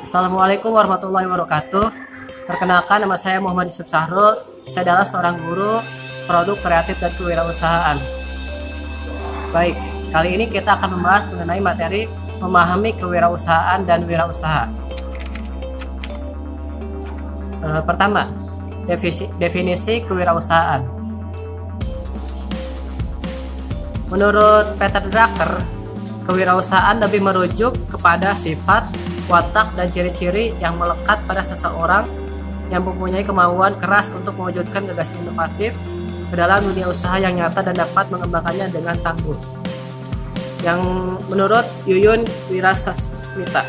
Assalamualaikum warahmatullahi wabarakatuh. Perkenalkan, nama saya Muhammad Yusuf Sahrul. Saya adalah seorang guru produk kreatif dan kewirausahaan. Baik, kali ini kita akan membahas mengenai materi memahami kewirausahaan dan wirausaha. Pertama, definisi kewirausahaan. Menurut Peter Drucker, kewirausahaan lebih merujuk kepada sifat, watak, dan ciri-ciri yang melekat pada seseorang yang mempunyai kemauan keras untuk mewujudkan gagasan inovatif ke dalam dunia usaha yang nyata dan dapat mengembangkannya dengan tangguh. Yang menurut Yuyun Wirasasmita,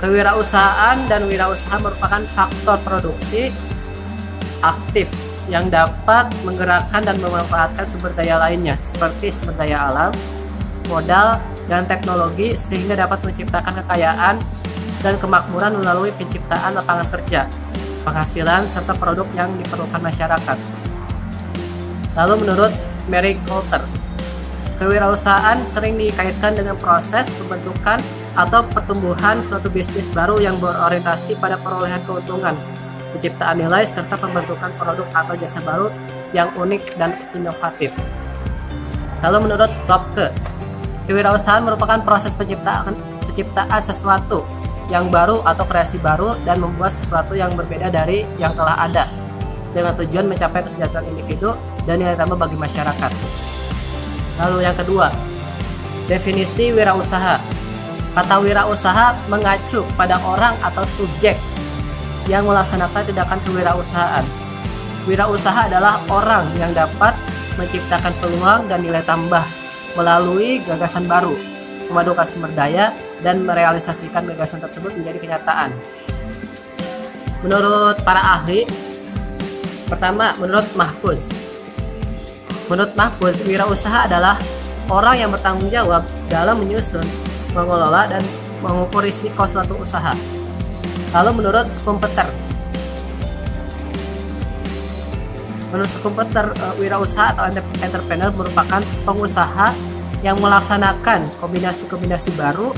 kewirausahaan dan wirausaha merupakan faktor produksi aktif yang dapat menggerakkan dan memanfaatkan sumber daya lainnya seperti sumber daya alam, modal, dan teknologi sehingga dapat menciptakan kekayaan dan kemakmuran melalui penciptaan lapangan kerja, penghasilan, serta produk yang diperlukan masyarakat. Lalu menurut Mary Coulter, kewirausahaan sering dikaitkan dengan proses pembentukan atau pertumbuhan suatu bisnis baru yang berorientasi pada perolehan keuntungan, penciptaan nilai, serta pembentukan produk atau jasa baru yang unik dan inovatif. Lalu menurut Lopke, kewirausahaan merupakan proses penciptaan sesuatu yang baru atau kreasi baru dan membuat sesuatu yang berbeda dari yang telah ada dengan tujuan mencapai kesejahteraan individu dan nilai tambah bagi masyarakat. Lalu yang kedua, definisi wirausaha. Kata wirausaha mengacu pada orang atau subjek yang melaksanakan tindakan kewirausahaan. Wirausaha adalah orang yang dapat menciptakan peluang dan nilai tambah melalui gagasan baru, memadukan sumber daya, dan merealisasikan gagasan tersebut menjadi kenyataan. Menurut para ahli, pertama, menurut Mahfuz, wirausaha adalah orang yang bertanggung jawab dalam menyusun, mengelola, dan mengukur risiko suatu usaha. Lalu menurut Schumpeter, wirausaha atau entrepreneur merupakan pengusaha yang melaksanakan kombinasi-kombinasi baru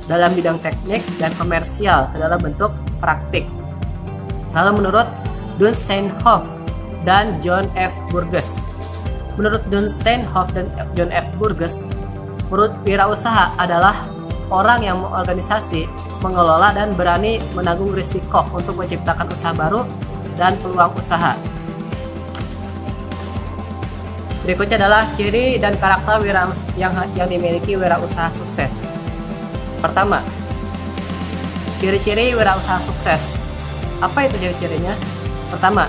dalam bidang teknik dan komersial ke dalam bentuk praktik. Lalu menurut Dunsteinhoff dan John F. Burgess, menurut Dunsteinhoff dan John F. Burgess, wirausaha adalah orang yang mengorganisasi, mengelola, dan berani menanggung risiko untuk menciptakan usaha baru dan peluang usaha. Berikutnya adalah ciri dan karakter yang dimiliki wirausaha sukses. Pertama, ciri-ciri wirausaha sukses. Apa itu ciri-cirinya? Pertama,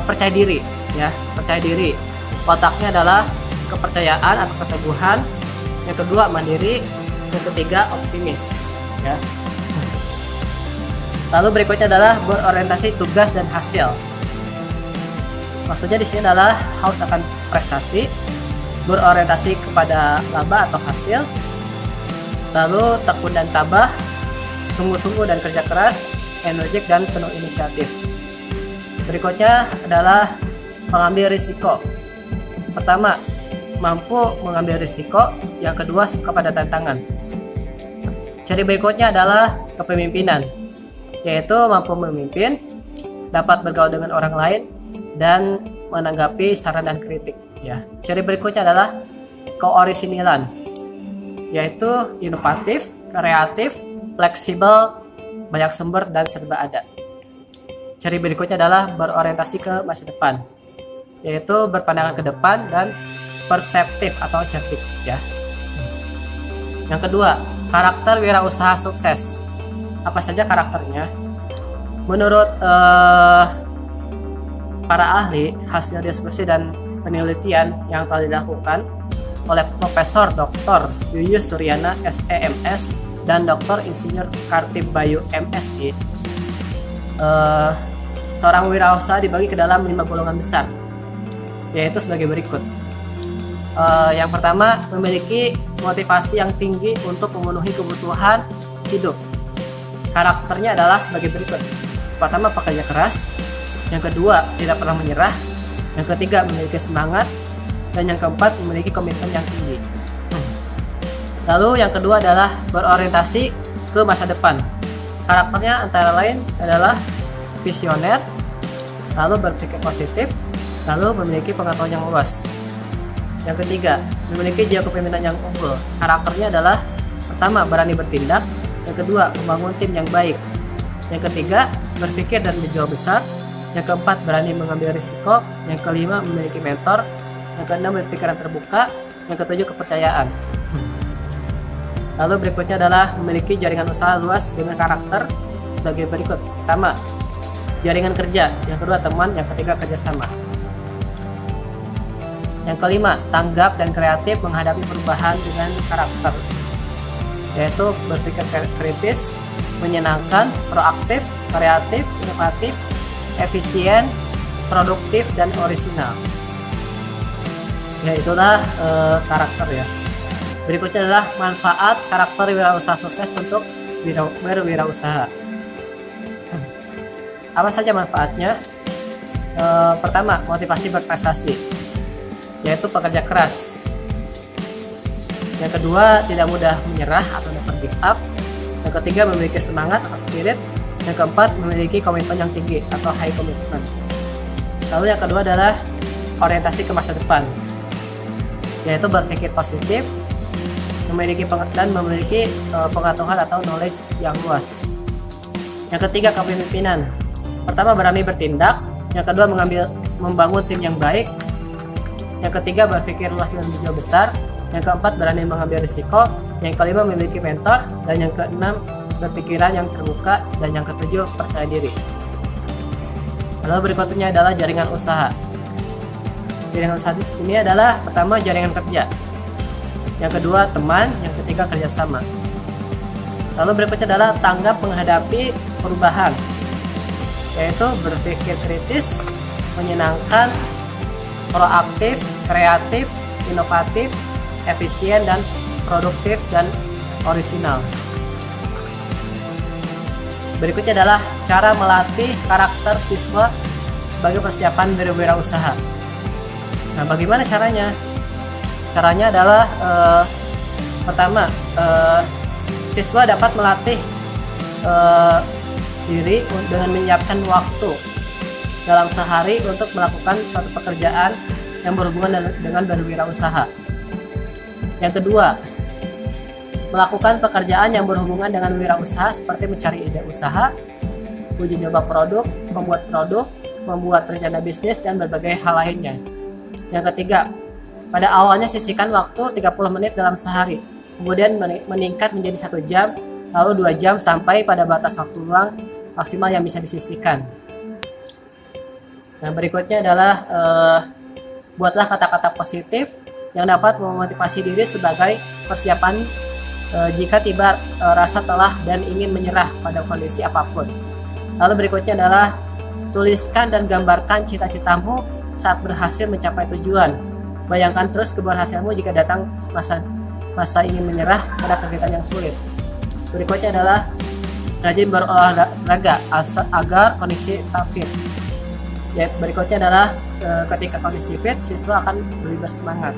percaya diri, ya, percaya diri. Wataknya adalah kepercayaan atau keteguhan. Yang kedua, mandiri. Yang ketiga, optimis, ya. Lalu berikutnya adalah berorientasi tugas dan hasil. Maksudnya di sini adalah haus akan prestasi, berorientasi kepada laba atau hasil, lalu tekun dan tabah, sungguh-sungguh dan kerja keras, energik dan penuh inisiatif. Berikutnya adalah mengambil risiko. Pertama, mampu mengambil risiko. Yang kedua, suka pada tantangan. Ciri berikutnya adalah kepemimpinan, yaitu mampu memimpin, dapat bergaul dengan orang lain, dan menanggapi saran dan kritik, ya. Ciri berikutnya adalah keorisinilan, yaitu inovatif, kreatif, fleksibel, banyak sumber, dan serba ada. Ciri berikutnya adalah berorientasi ke masa depan, yaitu berpandangan ke depan dan perseptif atau cerdik, ya. Yang kedua, karakter wirausaha sukses. Apa saja karakternya? Menurut para ahli, hasil diskusi dan penelitian yang telah dilakukan oleh Profesor Dr. Yuyus Suryana SEMS dan Dr. Insinyur Kartip Bayu MSI, seorang wirausaha dibagi ke dalam 5 golongan besar, yaitu sebagai berikut. Yang pertama, memiliki motivasi yang tinggi untuk memenuhi kebutuhan hidup. Karakternya adalah sebagai berikut. Pertama, pekerja keras. Yang kedua, tidak pernah menyerah. Yang ketiga, memiliki semangat. Dan yang keempat, memiliki komitmen yang tinggi. Lalu yang kedua adalah berorientasi ke masa depan. Karakternya antara lain adalah visioner, lalu berpikir positif, lalu memiliki pengetahuan yang luas. Yang ketiga, memiliki jiwa kepemimpinan yang unggul. Karakternya adalah pertama, berani bertindak. Yang kedua, membangun tim yang baik. Yang ketiga, berpikir dan berjiwa besar. Yang keempat, berani mengambil risiko. Yang kelima, memiliki mentor. Yang keenam, berpikiran terbuka. Yang ketujuh, kepercayaan. Lalu berikutnya adalah memiliki jaringan usaha luas dengan karakter sebagai berikut. Pertama, jaringan kerja. Yang kedua, teman. Yang ketiga, kerjasama. Yang kelima, tanggap dan kreatif menghadapi perubahan dengan karakter, yaitu berpikir kritis, menyenangkan, proaktif, kreatif, inovatif, efisien, produktif, dan orisinal. Ya, itulah karakter ya. Berikutnya adalah manfaat karakter wirausaha sukses untuk berwirausaha. Apa saja manfaatnya? Pertama, motivasi berprestasi, yaitu pekerja keras. Yang kedua, tidak mudah menyerah atau never give up. Yang ketiga, memiliki semangat atau spirit. Yang keempat, memiliki komitmen yang tinggi atau high commitment. Lalu yang kedua adalah orientasi ke masa depan, yaitu berpikir positif, memiliki pengetahuan atau knowledge yang luas. Yang ketiga, kepemimpinan. Pertama, berani bertindak. Yang kedua, membangun tim yang baik. Yang ketiga, berpikir luas dan berjiwa besar. Yang keempat, berani mengambil risiko. Yang kelima, memiliki mentor. Dan yang keenam, berpikiran yang terbuka. Dan yang ketujuh, percaya diri. Lalu berikutnya adalah jaringan usaha. Jaringan usaha ini adalah pertama, jaringan kerja. Yang kedua, teman. Yang ketiga, kerjasama. Lalu berikutnya adalah tanggap menghadapi perubahan, yaitu berpikir kritis, menyenangkan, proaktif, kreatif, inovatif, efisien, dan produktif, dan orisinal. Berikutnya adalah cara melatih karakter siswa sebagai persiapan berwirausaha. Nah, bagaimana caranya? Caranya adalah pertama, siswa dapat melatih diri dengan menyiapkan waktu dalam sehari untuk melakukan suatu pekerjaan yang berhubungan dengan berwirausaha. Yang kedua, melakukan pekerjaan yang berhubungan dengan wirausaha seperti mencari ide usaha, uji coba produk, membuat rencana bisnis, dan berbagai hal lainnya. Yang ketiga, pada awalnya sisihkan waktu 30 menit dalam sehari, kemudian meningkat menjadi 1 jam, lalu 2 jam, sampai pada batas waktu luang maksimal yang bisa disisihkan. Nah, berikutnya adalah buatlah kata-kata positif yang dapat memotivasi diri sebagai persiapan jika tiba rasa telah dan ingin menyerah pada kondisi apapun. Lalu berikutnya adalah tuliskan dan gambarkan cita-citamu saat berhasil mencapai tujuan. Bayangkan terus keberhasilanmu jika datang masa ingin menyerah pada kegiatan yang sulit. Berikutnya adalah rajin berolahraga agar kondisi tetap fit. Berikutnya adalah ketika kondisi fit, siswa akan lebih bersemangat.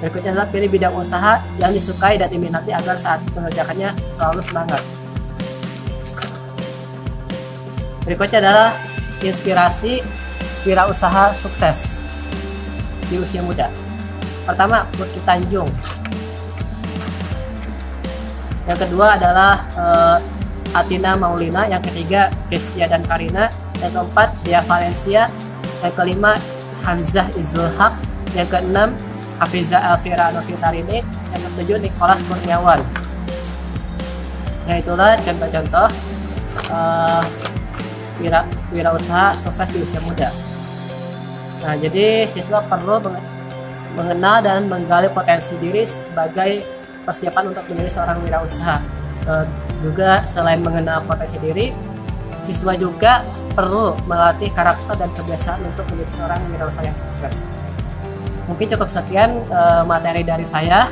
Berikutnya adalah pilih bidang usaha yang disukai dan diminati agar saat mengerjakannya selalu semangat. Berikutnya adalah inspirasi wirausaha sukses di usia muda. Pertama, Putri Tanjung. Yang kedua adalah Atina Maulina. Yang ketiga, Kesia dan Karina. Yang keempat, Dea Valencia. Yang kelima, Hamzah Izul Haq. Yang keenam, Hafiza Elvira Novitarini. Yang ketujuh, Nicholas Kurniawan. Nah, itulah contoh-contoh wirausaha sukses di usia muda. Nah, jadi siswa perlu mengenal dan menggali potensi diri sebagai persiapan untuk menjadi seorang wirausaha. Juga selain mengenal potensi diri, siswa juga perlu melatih karakter dan kebiasaan untuk menjadi seorang wirausaha yang sukses. Mungkin cukup sekian materi dari saya.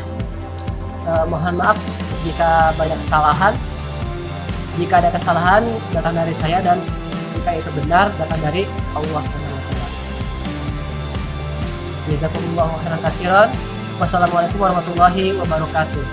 Mohon maaf jika banyak kesalahan. Jika ada kesalahan, datang dari saya, dan jika itu benar, datang dari Allah SWT. Jazakumullahu khairan katsiran. Wassalamualaikum warahmatullahi wabarakatuh.